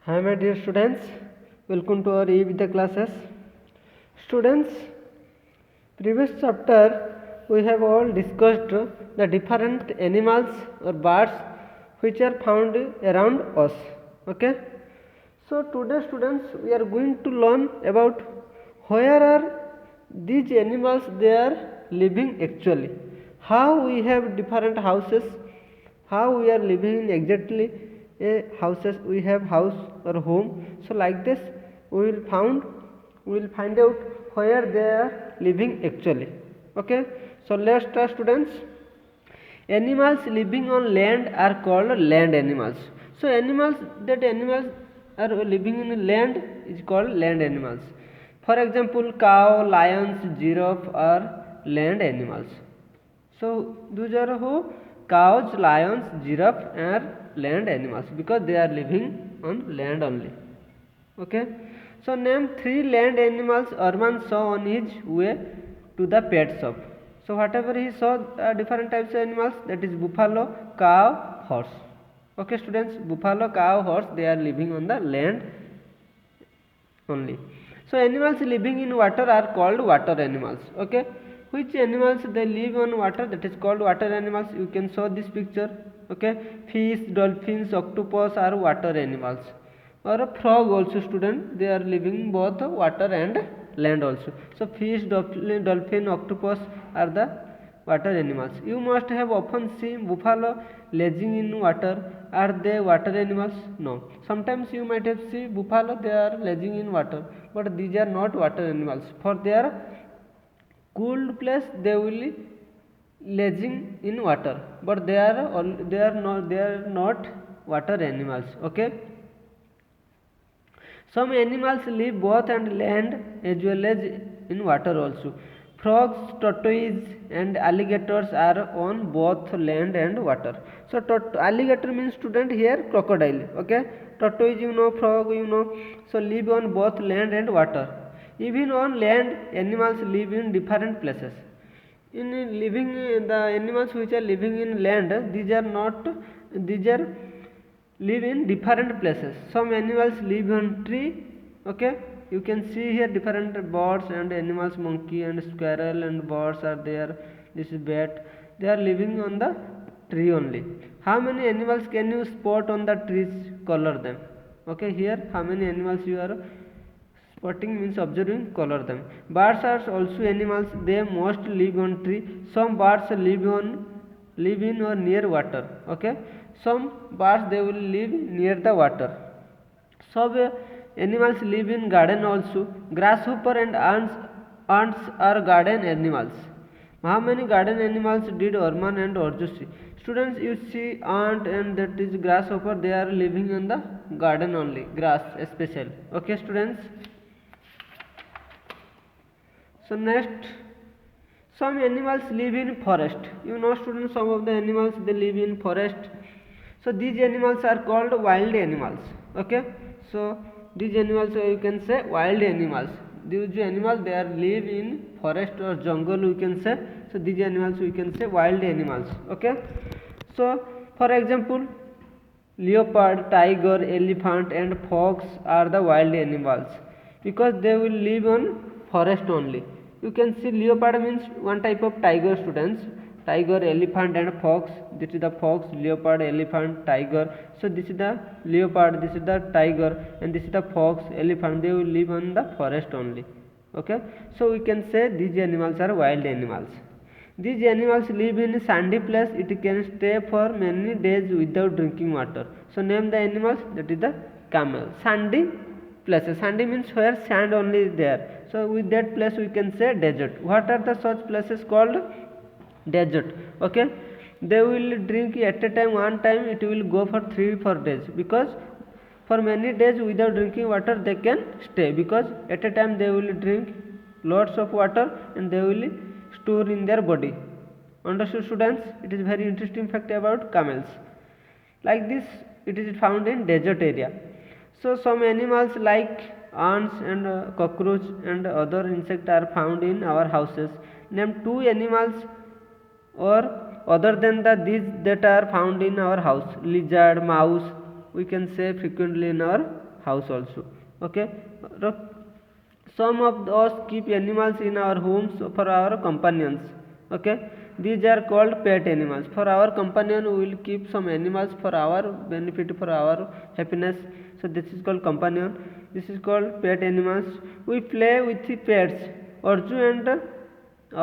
Hi my dear students, welcome to our E-Vidya classes. Students, previous chapter we have all discussed the different animals or birds which are found around us. Okay. So today students we are going to learn about where are these animals they are living actually. How we have different houses, how we are living in exactly a houses, we have house or home. So like this we will find out where they are living actually. Okay. So let's start students. Animals living on land are called land animals. So animals are living in land is called land animals. For example, cow, lions, giraffe are land animals. So those are who? Cows, lions, giraffe are land animals because they are living on land only. Okay. So name three land animals Arman saw on his way to the pet shop. So whatever he saw different types of animals, that is buffalo, cow, horse. Okay students, buffalo, cow, horse, they are living on the land only. So animals living in water are called water animals. Okay. Which animals they live on water, that is called water animals. You can show this picture. Okay. Fish, dolphins, octopus are water animals. Or a frog also student, they are living both water and land also. So fish, dolphin, octopus are the water animals. You must have often seen buffalo lazing in water. Are they water animals? No. Sometimes you might have seen buffalo, they are lazing in water, but these are not water animals. For their cooled place, they will lazing in water, but they are not water animals. Okay. Some animals live both on land as well as in water also. Frogs, tortoises and alligators are on both land and water. So alligator means student here crocodile. Okay. Tortoise you know, frog you know. So live on both land and water. Even on land, animals live in different places. In living the animals which are living in land, these are live in different places. Some animals live on tree. Okay. You can see here different birds and animals, monkey and squirrel and birds are there. This is bat. They are living on the tree only. How many animals can you spot on the trees? Color them. Okay. Here how many animals you are spotting means observing, color them. Birds are also animals. They most live on tree. Some birds live in or near water. Okay. Some birds they will live near the water. Some animals live in garden also. Grasshopper and ants are garden animals. How many garden animals did Orman and Orju see? Students, you see ant and that is grasshopper. They are living in the garden only, grass especially. Okay, students. So next, some animals live in forest. You know students, some of the animals they live in forest. So these animals are called wild animals. Okay. So these animals you can say wild animals. These animals they are live in forest or jungle we can say. So these animals we can say wild animals. Okay. So for example, leopard, tiger, elephant and fox are the wild animals because they will live on forest only. You can see leopard means one type of tiger students. Tiger, elephant and fox. This is the fox, leopard, elephant, tiger. So this is the leopard, this is the tiger and this is the fox, elephant. They will live on the forest only. Okay. So we can say these animals are wild animals. These animals live in a sandy place. It can stay for many days without drinking water. So name the animals, that is the camel. Sandy places. Sandy means where sand only is there. So with that place we can say desert. What are the such places called? Desert. Okay. They will drink at a time, one time it will go for 3-4 days because for many days without drinking water they can stay because at a time they will drink lots of water and they will store in their body. Understood students? It is very interesting fact about camels. Like this it is found in desert area. So some animals like ants and cockroach and other insects are found in our houses. Name two animals or other than these that are found in our house. Lizard, mouse we can say frequently in our house also. Okay. Some of us keep animals in our homes for our companions. Okay, these are called pet animals. For our companion, we will keep some animals for our benefit, for our happiness. So this is called companion. This is called pet animals. We play with the pets.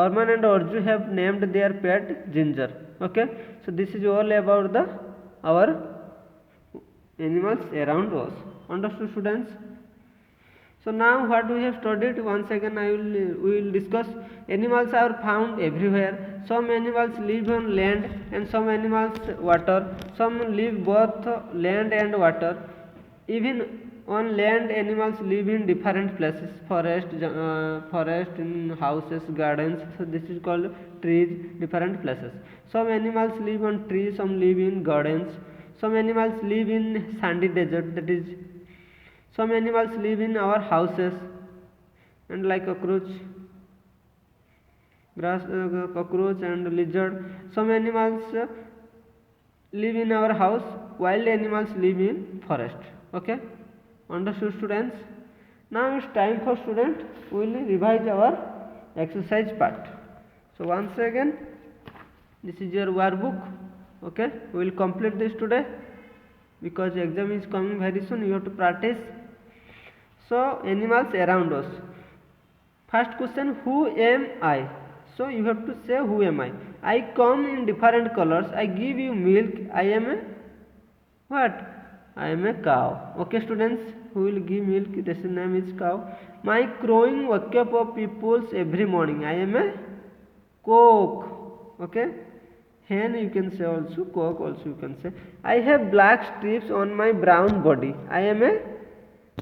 Arman and Arju have named their pet Ginger. Okay, so this is all about the our animals around us. Understood, students? So now what we have studied, once again we will discuss. Animals are found everywhere. Some animals live on land and some animals water. Some live both land and water. Even on land, animals live in different places. Forest, in houses, gardens. So this is called trees, different places. Some animals live on trees, some live in gardens. Some animals live in sandy desert, that is, some animals live in our houses, and like cockroach and lizard. Some animals live in our house. Wild animals live in forest. Okay, understood, students? Now it's time for students. We will revise our exercise part. So once again, this is your workbook. Okay, we will complete this today because exam is coming very soon. You have to practice. So animals around us. First question, who am I? So you have to say, who am I? I come in different colors. I give you milk. I am a what? I am a cow. Okay, students, who will give milk? This name is cow. My crowing wake up people every morning. I am a cock. Okay, hen you can say also, cock also you can say. I have black strips on my brown body. I am a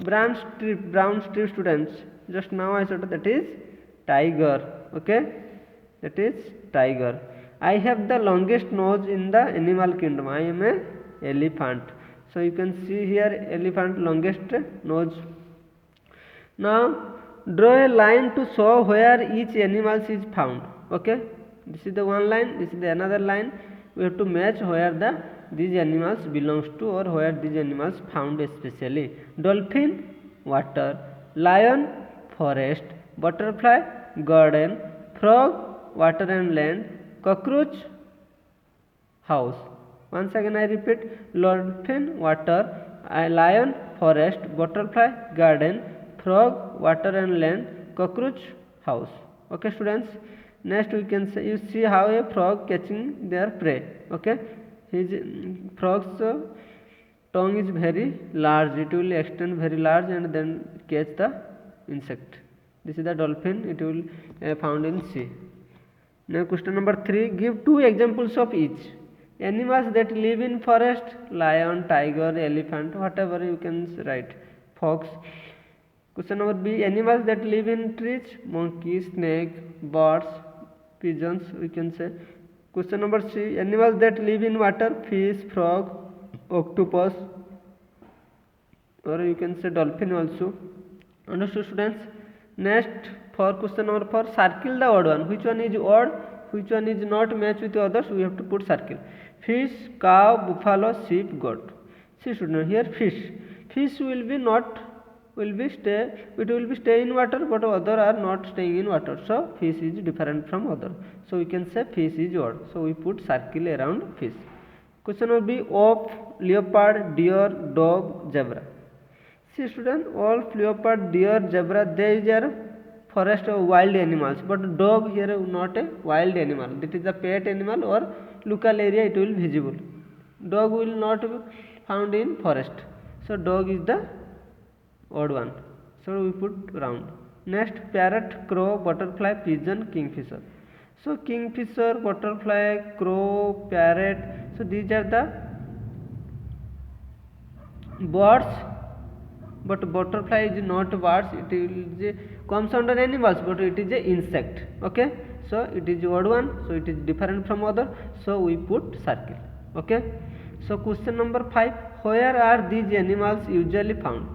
brown strip, students. Just now I said that is tiger. Okay, that is tiger. I have the longest nose in the animal kingdom. I am a elephant. So you can see here elephant longest nose. Now draw a line to show where each animal is found. Okay, this is the one line, this is the another line. We have to match where these animals belongs to, or where these animals found especially. Dolphin, water. Lion, forest. Butterfly, garden. Frog, water and land. Cockroach, house. Once again I repeat, dolphin, water. Lion, forest. Butterfly, garden. Frog, water and land. Cockroach, house. Okay, students? Next we can say, you see how a frog catching their prey. Okay, his frog's tongue is very large. It will extend very large and then catch the insect. This is the dolphin. It will found in sea. Now question number 3. Give 2 examples of each. Animals that live in forest: lion, tiger, elephant, whatever you can write. Fox. Question number B. Animals that live in trees: monkey, snake, birds, pigeons we can say. Question number C. Animals that live in water: fish, frog, octopus, or you can say dolphin also. Understood, students? Next, for question number 4, circle the odd one. Which one is odd, which one is not match with others, we have to put circle. Fish, cow, buffalo, sheep, goat. See students, here fish will be stay in water, but other are not staying in water. So fish is different from other. So we can say fish is odd. So we put circle around fish. Question will be of leopard, deer, dog, zebra. See student, all leopard, deer, zebra, they are forest or wild animals, but dog here not a wild animal. That is a pet animal, or local area it will visible. Dog will not be found in forest. So dog is the odd one. So we put round. Next, parrot, crow, butterfly, pigeon, kingfisher. So kingfisher, butterfly, crow, parrot. So these are the birds, but butterfly is not birds. It comes under animals, but it is a insect. Okay, so it is odd one, so it is different from other. So we put circle. Okay. So question number 5. Where are these animals usually found?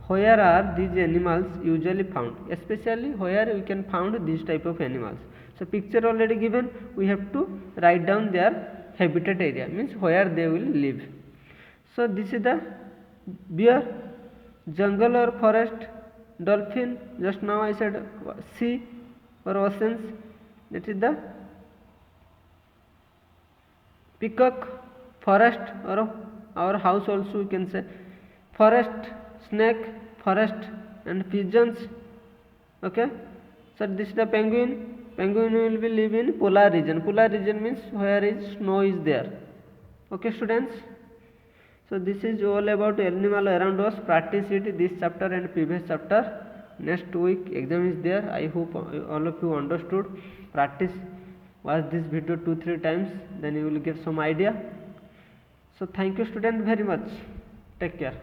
Where are these animals usually found? Especially where we can find these type of animals. So picture already given. We have to write down their habitat area, means where they will live. So this is the bear. jungle or forest, dolphin, just now I said sea or oceans, that is the peacock, forest or our house also we can say, forest, snake, forest and pigeons. Okay, so this is the penguin. Penguin will be live in polar region. Polar region means where is snow is there. Okay students, so this is all about animal around us. Practice it this chapter and previous chapter. Next week exam is there. I hope all of you understood. Practice, watch this video 2-3 times, then you will get some idea. So thank you student very much. Take care.